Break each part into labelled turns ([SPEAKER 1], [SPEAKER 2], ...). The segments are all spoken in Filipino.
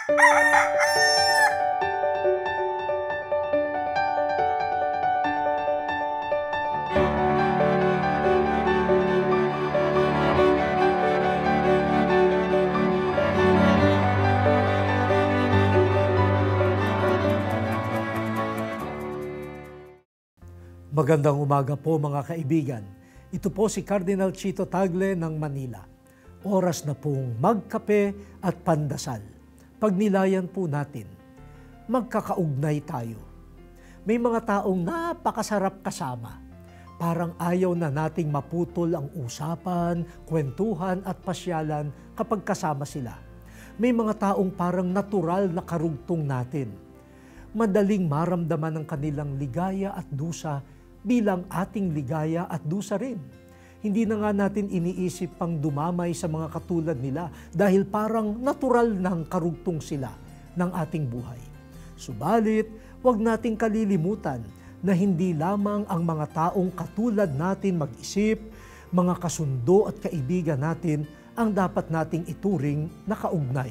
[SPEAKER 1] Magandang umaga po mga kaibigan. Ito po si Cardinal Chito Tagle ng Manila. Oras na pong magkape at pandasal. Pagnilayan po natin, magkakaugnay tayo. May mga taong napakasarap kasama. Parang ayaw na nating maputol ang usapan, kwentuhan at pasyalan kapag kasama sila. May mga taong parang natural na karugtong natin. Madaling maramdaman ang kanilang ligaya at dusa bilang ating ligaya at dusa rin. Hindi na nga natin iniisip pang dumamay sa mga katulad nila dahil parang natural ng karugtong sila ng ating buhay. Subalit, huwag nating kalilimutan na hindi lamang ang mga taong katulad natin mag-isip, mga kasundo at kaibigan natin ang dapat nating ituring na kaugnay.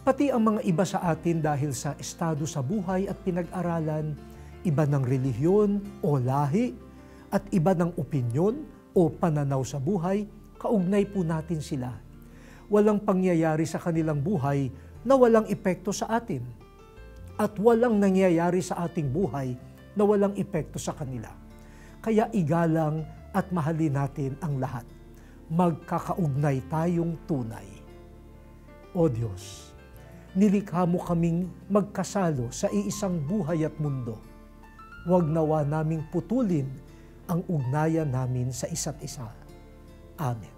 [SPEAKER 1] Pati ang mga iba sa atin dahil sa estado sa buhay at pinag-aralan, iba ng relihiyon o lahi, at iba ng opinyon o pananaw sa buhay, kaugnay po natin sila. Walang pangyayari sa kanilang buhay na walang epekto sa atin. At walang nangyayari sa ating buhay na walang epekto sa kanila. Kaya igalang at mahalin natin ang lahat. Magkakaugnay tayong tunay. O Diyos, nilikha mo kaming magkasalo sa iisang buhay at mundo. Huwag nawa naming putulin ang ugnayan namin sa isa't isa. Amen.